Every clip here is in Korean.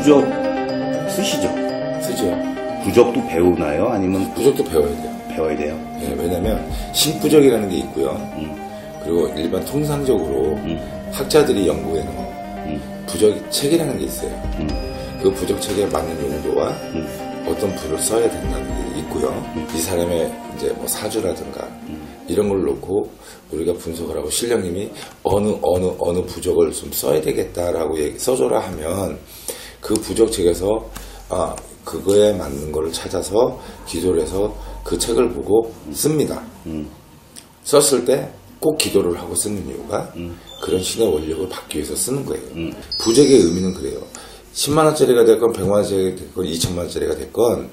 부적 쓰시죠? 쓰죠. 부적도 배우나요? 아니면 부적도 배워야 돼요. 배워야 돼요? 네, 왜냐면 신부적이라는 게 있고요. 그리고 일반 통상적으로 학자들이 연구해 놓은 부적 책이라는 게 있어요. 그 부적 책에 맞는 용도와 어떤 부를 써야 된다는 게 있고요. 이 사람의 이제 뭐 사주라든가 이런 걸 놓고 우리가 분석을 하고 신령님이 어느 부적을 좀 써야 되겠다라고 써줘라 하면 그 부적 책에서 그거에 맞는 거를 찾아서 기도를 해서 그 책을 보고 씁니다. 썼을 때 꼭 기도를 하고 쓰는 이유가 그런 신의 원력을 받기 위해서 쓰는 거예요. 부적의 의미는 그래요. 10만원짜리가 됐건 100만원짜리가 됐건 2천만원짜리가 됐건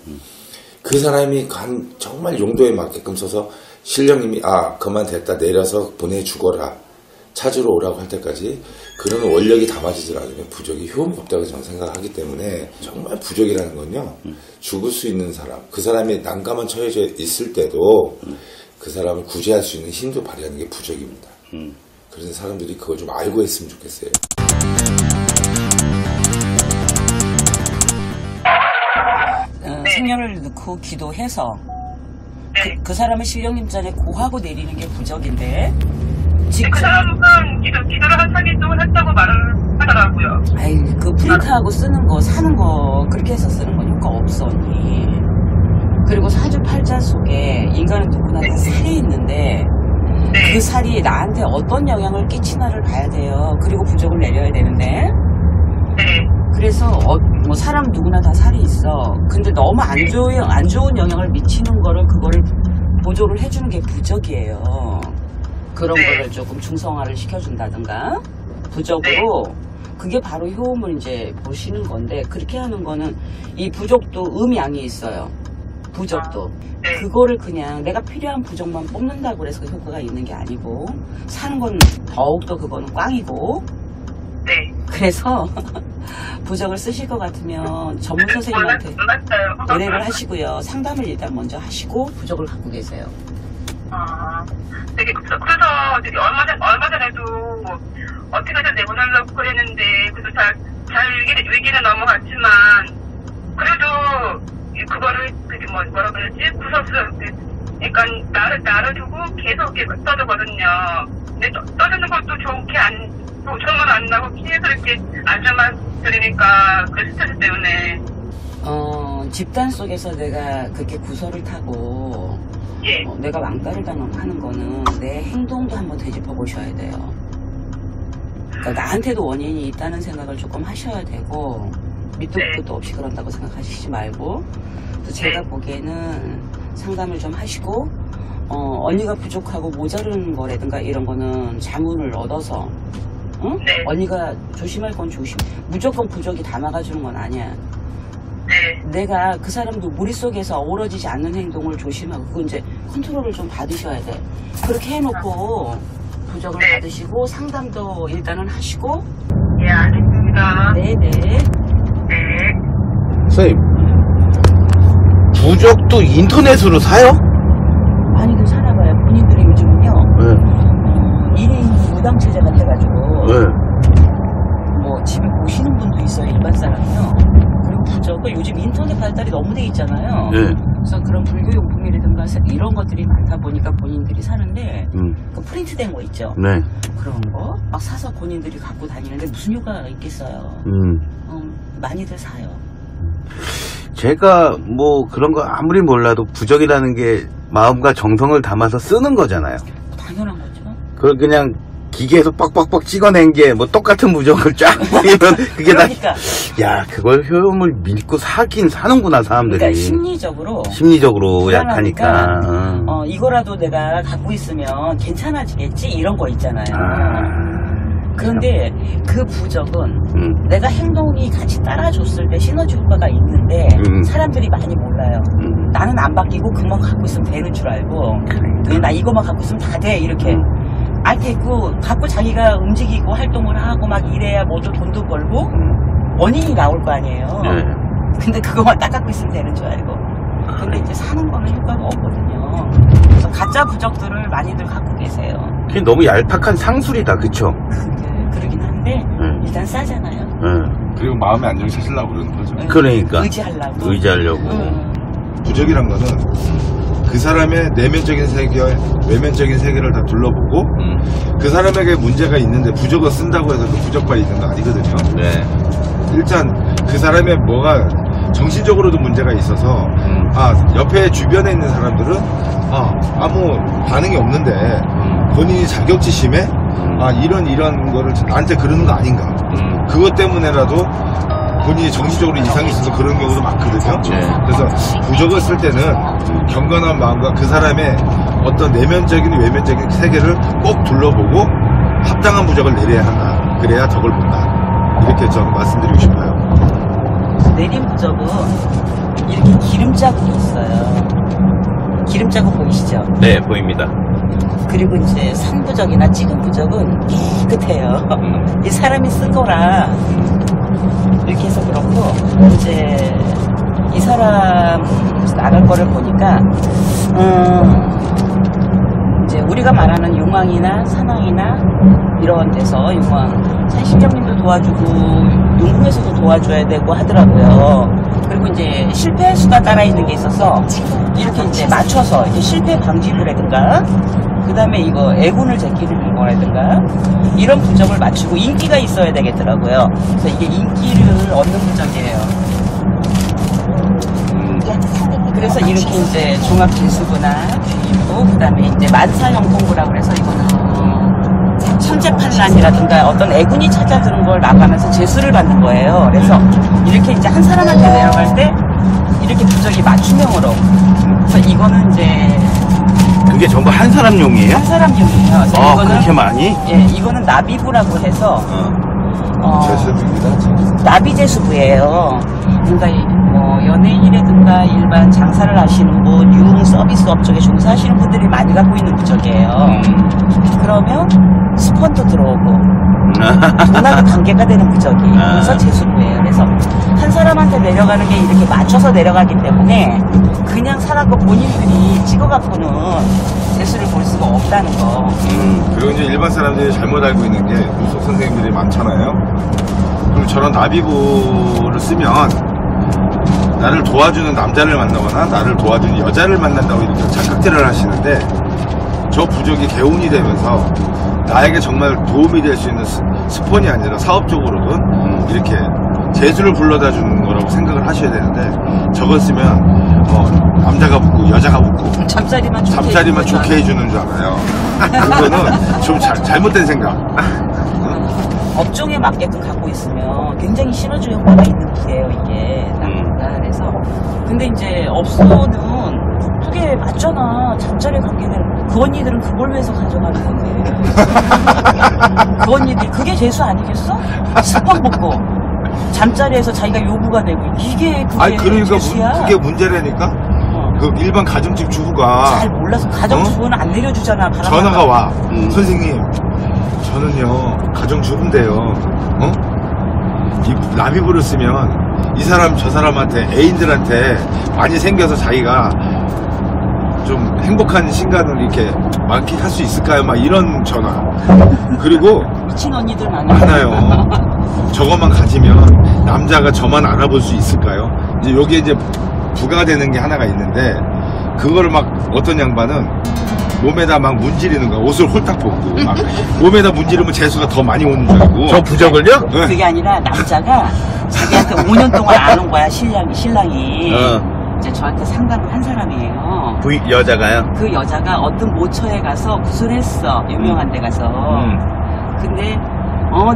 그 사람이 정말 용도에 맞게끔 써서 신령님이 그만 됐다 내려서 보내주거라 찾으러 오라고 할 때까지 그런 원력이 담아지질 않으면 부적이 효험이 없다고 저는 생각하기 때문에 정말 부적이라는 건요 죽을 수 있는 사람 그 사람이 난감한 처해져 있을 때도 그 사람을 구제할 수 있는 힘도 발휘하는 게 부적입니다. 그래서 사람들이 그걸 좀 알고 했으면 좋겠어요. 생년을 넣고 기도해서 그 사람의 신령님 자리에 고하고 내리는 게 부적인데 그 사람은 기도를 한 3일 동안 했다고 말을 하더라고요. 아이 그 프린트하고 쓰는 거 사는 거 그렇게 해서 쓰는 건 효과 없어 언니. 그리고 사주 팔자 속에 인간은 누구나 다 살이 있는데 그 살이 나한테 어떤 영향을 끼치나를 봐야 돼요. 그리고 부적을 내려야 되는데 그래서 뭐 사람 누구나 다 살이 있어. 근데 너무 안 좋은 영향을 미치는 거를 그거를 보조를 해주는 게 부적이에요. 그런 거를 조금 중성화를 시켜준다든가 부적으로 그게 바로 효험을 이제 보시는 건데 그렇게 하는 거는 이 부적도 음양이 있어요. 부적도 그거를 그냥 내가 필요한 부적만 뽑는다고 해서 그 효과가 있는 게 아니고 사는 건 더욱더 그거는 꽝이고 그래서 부적을 쓰실 것 같으면 전문 선생님한테 의뢰를 하시고요. 상담을 일단 먼저 하시고 부적을 갖고 계세요. 그래서 얼마 전에도 어떻게든 내보내려고 그랬는데 그래도 잘 위기는 넘어갔지만 그래도 그거를 뭐라 그러지 그러니까 나를 두고 계속 떠들거든요. 근데 떠드는 것도 좋은 안 나고 계속 이렇게 안전만 들으니까 그 스트레스 때문에 집단 속에서 내가 그렇게 구설을 타고 내가 왕따를 당하는 거는 내 행동도 한번 되짚어 보셔야 돼요. 그러니까 나한테도 원인이 있다는 생각을 조금 하셔야 되고 밑도 끝도 없이 그런다고 생각하시지 말고 또 제가 보기에는 상담을 좀 하시고 언니가 부족하고 모자르는 거라든가 이런 거는 자문을 얻어서 언니가 조심할 건 무조건 부적이 다 막아주는 건 아니야. 내가 그 사람도 머릿속에서 어우러지지 않는 행동을 조심하고 그거 이제 컨트롤을 좀 받으셔야 돼. 그렇게 해놓고 부적을 받으시고 상담도 일단은 하시고 알겠습니다. 네네. 선생님 부적도 인터넷으로 사요? 많이들 사나봐요. 본인들이 요즘은요 1인 무당체제가 돼가지고 뭐 집에 모시는 분도 있어요. 일반 사람이요. 그리고 부적을 요즘 인터넷 발달이 너무 돼 있잖아요. 그래서 그런 불교용품이라든가 이런 것들이 많다 보니까 본인들이 사는데 그 프린트된 거 있죠. 그런 거 막 사서 본인들이 갖고 다니는데 무슨 효과가 있겠어요. 많이들 사요. 제가 뭐 그런 거 아무리 몰라도 부적이라는 게 마음과 정성을 담아서 쓰는 거잖아요. 당연한 거죠. 그걸 그냥 기계에서 빡빡빡 찍어낸 게 뭐 똑같은 부적을 쫙 보면 그게 그러니까. 야 그걸 효험을 믿고 사긴 사는구나 사람들이. 그러니까 심리적으로 약하니까 이거라도 내가 갖고 있으면 괜찮아지겠지 이런 거 있잖아요. 그런데 그 부적은 내가 행동이 같이 따라줬을 때 시너지 효과가 있는데 사람들이 많이 몰라요. 나는 안 바뀌고 그만 갖고 있으면 되는 줄 알고 나 이거만 갖고 있으면 다 돼 이렇게 알테고 갖고 자기가 움직이고 활동을 하고 막 이래야 뭐도 돈도 벌고 원인이 나올 거 아니에요. 근데 그거만 딱 갖고 있으면 되는 줄 알고 근데 이제 사는 거는 효과가 없거든요. 그래서 가짜 부적들을 많이들 갖고 계세요. 그게 너무 얄팍한 상술이다 그쵸? 그러긴 한데 일단 싸잖아요. 그리고 마음의 안정을 찾으려고 그러는 거죠. 그러니까. 의지하려고. 의지하려고. 부적이란 거는 그 사람의 내면적인 세계, 외면적인 세계를 다 둘러보고 그 사람에게 문제가 있는데 부적을 쓴다고 해서 그 부적발이 있는 거 아니거든요. 네. 일단 그 사람의 뭐가 정신적으로도 문제가 있어서 옆에 주변에 있는 사람들은 아무 반응이 없는데 본인이 자격지심에 이런 거를 나한테 그러는 거 아닌가, 그것 때문에라도 본인이 정신적으로 이상이 있어서 그런 경우도 많거든요. 그래서 부적을 쓸 때는 경건한 마음과 그 사람의 어떤 내면적인 외면적인 세계를 꼭 둘러보고 합당한 부적을 내려야 한다. 그래야 덕을 본다. 이렇게 저는 말씀드리고 싶어요. 내린 부적은 이렇게 기름 자국이 있어요. 기름 자국 보이시죠? 네, 보입니다. 그리고 이제 산 부적이나 찍은 부적은 깨끗해요. 이 사람이 쓴 거라 이렇게 해서 그렇고, 이제 이 사람 나갈 거를 보니까 이제 우리가 말하는 용왕이나 산왕이나 이런 데서 용왕 산신령님도 도와주고 용궁에서도 도와줘야 되고 하더라고요. 그리고 이제 실패 수가 따라 있는 게 있어서 이렇게 이제 맞춰서 이렇게 실패 방지부라든가, 그 다음에 이거 애군을 제끼는 거라든가 이런 부적을 맞추고 인기가 있어야 되겠더라고요. 그래서 이게 인기를 얻는 부적이에요. 그래서 이렇게 이제 종합기수부나 귀인부, 그 다음에 이제 만사형통부라고 해서 이거는 천재판란이라든가 어떤 애군이 찾아드는 걸 나가면서 제수를 받는 거예요. 그래서 이렇게 이제 한 사람한테 내려갈 때 이렇게 부적이 맞춤형으로. 그래서 이거는 이제 그게 전부 한 사람용이에요? 한 사람용이에요. 그래서 아, 이거는 그렇게 많이? 예, 이거는 나비부라고 해서 제수입니다. 나비제수부예요. 그러니까 뭐 연예인이라든가 일반 장사를 하시는 분, 유흥 서비스 업종에 종사하시는 분들이 많이 갖고 있는 부적이에요. 그러면 스폰도 들어오고 돈하고 관계가 되는 부적이, 그래서 제수부예요. 그래서 한 사람한테 내려가는 게 이렇게 맞춰서 내려가기 때문에 그냥 사갖고 본인들이 찍어갖고는 제수를 볼 수가 없다는 거. 그리고 이제 일반 사람들이 잘못 알고 있는 게 무속 선생님들이 많잖아요. 그럼 저런 나비부를 쓰면 나를 도와주는 남자를 만나거나 나를 도와주는 여자를 만난다고 이렇게 착각들을 하시는데, 저 부적이 개운이 되면서 나에게 정말 도움이 될 수 있는 스폰이 아니라 사업적으로든 이렇게 재수를 불러다 주는 거라고 생각을 하셔야 되는데, 저걸 쓰면 남자가 붙고 여자가 붙고 잠자리만 좋게 해주는 줄 알아요. 그거는 좀 잘못된 생각. 업종에 맞게끔 갖고 있으면 굉장히 시너지 효과가 있는 부예요, 이게. 그래서 근데 이제 업소는 그게 맞잖아. 잠자리 관계는 그 언니들은 그걸 위해서 가져가는 건데. 그 언니들 그게 재수 아니겠어? 스펀 먹고 잠자리에서 자기가 요구가 되고 이게 그게 아니 그러니까 재수야? 그게 문제라니까. 그 일반 가정집 주부가 잘 몰라서 가정주부는 안 내려주잖아. 전화가 와. 선생님, 저는요 가정주부인데요. 이 나비부를 쓰면 이 사람 저 사람한테, 애인들한테 많이 생겨서 자기가 좀 행복한 신간을 이렇게 만끽할 수 있을까요? 막 이런 전화. 그리고 미친 언니들 많아요. 저것만 가지면 남자가 저만 알아볼 수 있을까요? 이제 여기에 이제 부과되는 게 하나가 있는데, 그거를 막 어떤 양반은 몸에다 막 문지르는 거야. 옷을 홀딱 벗고 막 몸에다 문지르면 재수가 더 많이 오는 줄 알고. 저 부적을요? 그게 아니라 남자가 자기한테 5년 동안 안 온 거야. 신랑이 이제 저한테 상담을 한 사람이에요. 여자가요? 그 여자가 어떤 모처에 가서 구슬했어. 유명한 데 가서. 근데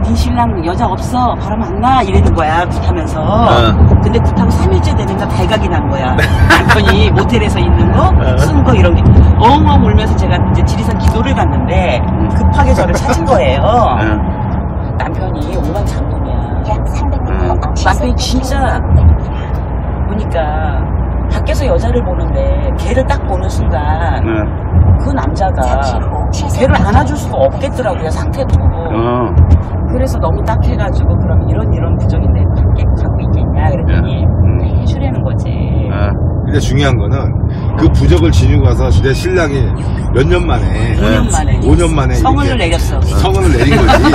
네 신랑 여자 없어, 바람 안 나, 이러는 거야, 굿하면서. 근데 굿하고 3일째 되니까 발각이 난 거야. 남편이 모텔에서 있는 거, 쓴 거, 이런 게 엉엉 울면서 제가 이제 지리산 기도를 갔는데 급하게 저를 찾은 거예요. 남편이 오만 장놈이야. 남편이 진짜 보니까 밖에서 여자를 보는데 걔를 딱 보는 순간 그 남자가 걔를 안아줄 수가 없겠더라고요, 상태도. 그래서 너무 딱해가지고 그럼 이런 부적인데 갖고 있겠냐 그랬더니 해주려는 거지. 근데 중요한 거는 그 부적을 지니고 가서 내 신랑이 몇 년 만에 5년 만에 성을 성을 내렸어. 성을 내린 거지.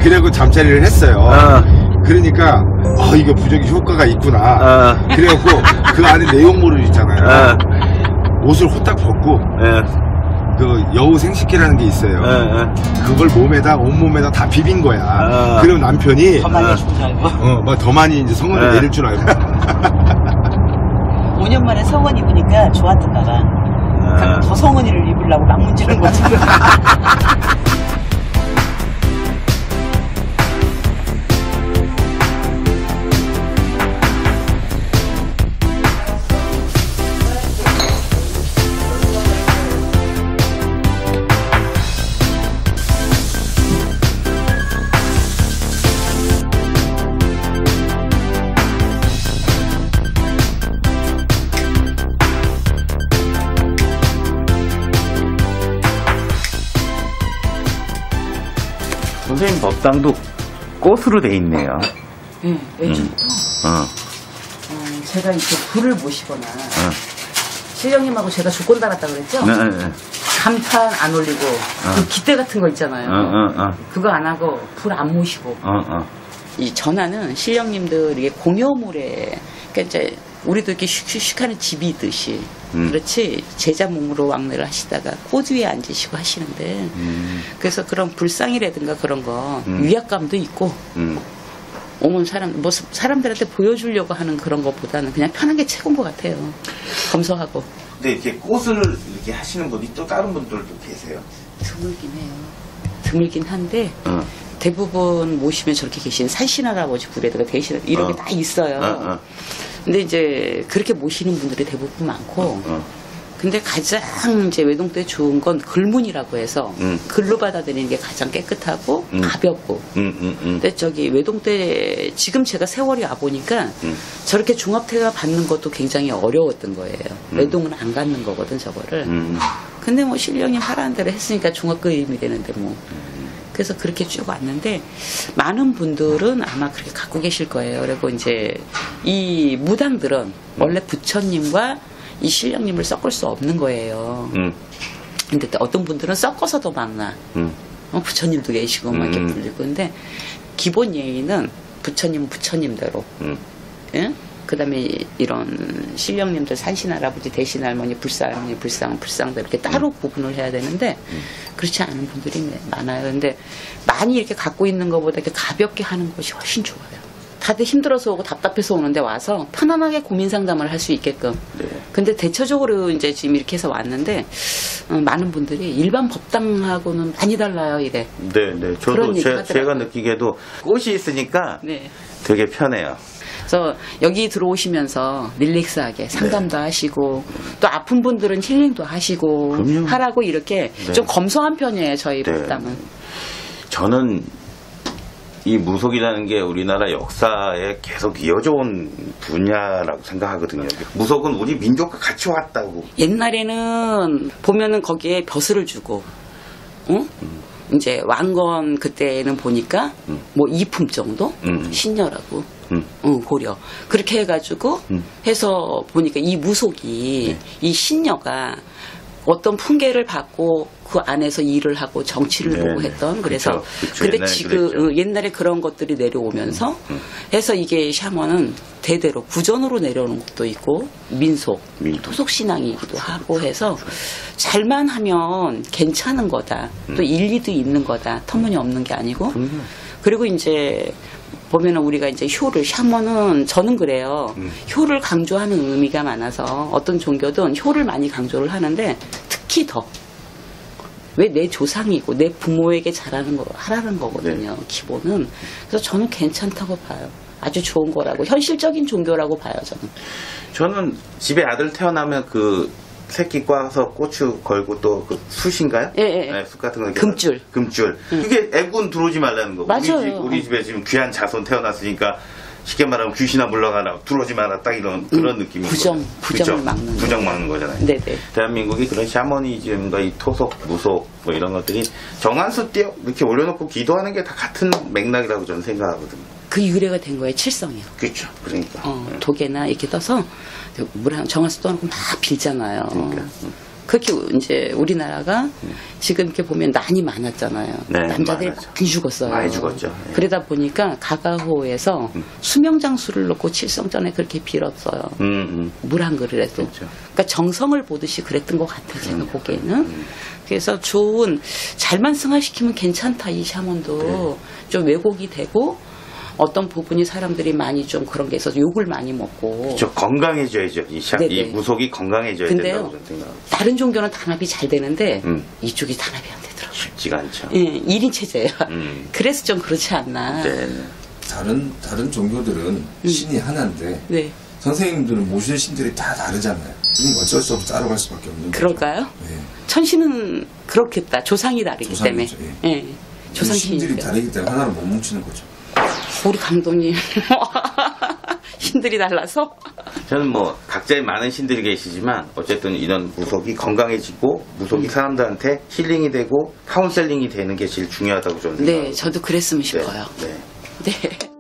그리고 잠자리를 했어요. 그러니까 이거 부적이 효과가 있구나. 그래갖고 그 안에 내용물을 있잖아요. 옷을 후딱 벗고 그 여우 생식기라는 게 있어요. 그걸 온몸에다 다 비빈 거야. 그럼 남편이 더 많이 해준 줄 알고. 막 더 많이 이제 성원을 내릴 줄 알고. 5년 만에 성원 입으니까 좋았던가 봐. 더 성원이를 입으려고 막 문지른 거지. 선생님 법당도 꽃으로 돼 있네요. 네, 외주부터. 제가 이렇게 불을 모시거나 실령님하고 제가 조건 달았다 그랬죠? 간판 안 올리고 그 깃대 같은 거 있잖아요. 그거 안 하고 불 안 모시고 이 전화는 실령님들 이게 공여물에 그러니까 이제 우리도 이렇게 슉슉슉하는 집이듯이 그렇지 제자 몸으로 왕래를 하시다가 코드 위에 앉으시고 하시는데 그래서 그런 불상이라든가 그런 거 위압감도 있고 오면 사람들한테 보여주려고 하는 그런 것보다는 그냥 편한 게 최고인 것 같아요. 검소하고. 근데 이렇게 꽃을 이렇게 하시는 분이 또 다른 분들도 계세요? 드물긴 해요. 드물긴 한데 대부분 모시면 저렇게 계신 산신할아버지 불에다가 대신 이런 게 다 있어요. 근데 이제 그렇게 모시는 분들이 대부분 많고 근데 가장 이제 외동때 좋은 건 글문이라고 해서 글로 받아들이는 게 가장 깨끗하고 가볍고 근데 저기 외동때 지금 제가 세월이 와보니까 저렇게 중합태가 받는 것도 굉장히 어려웠던 거예요. 외동은 안 갖는 거거든 저거를 근데 뭐 신령님 하라는 대로 했으니까 중합그림이 되는데 뭐 그래서 그렇게 쭉 왔는데 많은 분들은 아마 그렇게 갖고 계실 거예요. 그리고 이제 이 무당들은 원래 부처님과 이 신령님을 섞을 수 없는 거예요. 근데 또 어떤 분들은 섞어서도 막나 부처님도 계시고 막 이렇게 불리고 근데 기본 예의는 부처님은 부처님대로 예? 그 다음에 이런 신령님들 산신할아버지 대신할머니 불사할머니 불상은 불상대로 이렇게 따로 구분을 해야 되는데 그렇지 않은 분들이 많아요. 근데 많이 이렇게 갖고 있는 것보다 이렇게 가볍게 하는 것이 훨씬 좋아요. 다들 힘들어서 오고 답답해서 오는데 와서 편안하게 고민 상담을 할 수 있게끔. 근데 대체적으로 이제 지금 이렇게 해서 왔는데 많은 분들이 일반 법당하고는 많이 달라요 이래. 네. 저도 제가 느끼기에도 꽃이 있으니까 되게 편해요. 그래서 여기 들어오시면서 릴렉스하게 상담도 하시고 또 아픈 분들은 힐링도 하시고 하라고 이렇게 좀 검소한 편이에요 저희 법당은. 저는 이 무속이라는 게 우리나라 역사에 계속 이어져온 분야라고 생각하거든요. 무속은 우리 민족과 같이 왔다고. 옛날에는 보면은 거기에 벼슬을 주고 이제 왕건 그때는 보니까 뭐 2품 정도 신녀라고 고려 그렇게 해가지고 해서 보니까 이 무속이 이 신녀가 어떤 풍계를 받고 그 안에서 일을 하고 정치를 보고 했던 그래서 근데 지금 옛날에 그런 것들이 내려오면서 해서 이게 샤먼은 대대로 구전으로 내려오는 것도 있고 민속 토속 신앙이기도 하고 해서 잘만 하면 괜찮은 거다 또 일리도 있는 거다 터무니없는 게 아니고 그리고 이제 보면은 우리가 이제 효를 샤먼은 저는 그래요. 효를 강조하는 의미가 많아서 어떤 종교든 효를 많이 강조를 하는데 특히 더 왜 내 조상이고 내 부모에게 잘하는 거 하라는 거거든요. 기본은. 그래서 저는 괜찮다고 봐요. 아주 좋은 거라고 현실적인 종교라고 봐요. 저는 집에 아들 태어나면 그 새끼 꽈서 고추 걸고 또 그 숯인가요? 예. 숯 같은 거. 금줄. 그게 애군 들어오지 말라는 거. 맞아요. 우리 집에 지금 귀한 자손 태어났으니까 쉽게 말하면 귀신아 물러가라 들어오지 마라 딱 이런 그런 느낌인 거죠. 부정을 막는 부정 막는 거잖아요. 네네. 대한민국이 그런 샤머니즘과 이 토속, 무속 뭐 이런 것들이 정한수 띄어 이렇게 올려놓고 기도하는 게 다 같은 맥락이라고 저는 생각하거든요. 그 유래가 된 거예요. 칠성이요. 그렇죠. 그러니까. 독에나 이렇게 떠서 물 한 정한수 떠놓고 막 빌잖아요. 그렇게 이제 우리나라가 지금 이렇게 보면 난이 많았잖아요. 네, 남자들이 많았죠. 많이 죽었어요. 많이 죽었죠. 예. 그러다 보니까 가가호에서 수명장수를 놓고 칠성전에 그렇게 빌었어요. 물 한 그릇에도. 그렇죠. 그러니까 정성을 보듯이 그랬던 것 같아요. 제가 보기에는. 그래서 좋은 잘만 승화시키면 괜찮다. 이 샤먼도 좀 왜곡이 되고 어떤 부분이 사람들이 많이 좀 그런 게 있어서 욕을 많이 먹고. 저 건강해져야죠. 이 네네. 무속이 건강해져야 근데요, 된다고 저는 생각합니다. 다른 종교는 단합이 잘 되는데 음. 이쪽이 단합이 안 되더라고요. 쉽지가 않죠. 예, 1인 체제예요. 음. 그래서 좀 그렇지 않나. 네. 다른 종교들은 신이 하나인데 네. 선생님들은 모시는 신들이 다 다르잖아요. 그러니까 어쩔 수 없이 따라갈 수밖에 없는 거죠. 그럴까요? 네. 천신은 그렇겠다. 조상이 다르기 조상이죠, 때문에. 예. 예. 조상 신들이 신이니까. 다르기 때문에 하나로 못 뭉치는 거죠. 우리 감독님 신들이 달라서 저는 뭐 각자의 많은 신들이 계시지만 어쨌든 이런 무속이 건강해지고 무속이 사람들한테 힐링이 되고 카운셀링이 되는 게 제일 중요하다고 저는 네 생각합니다. 저도 그랬으면 싶어요. 네. 네.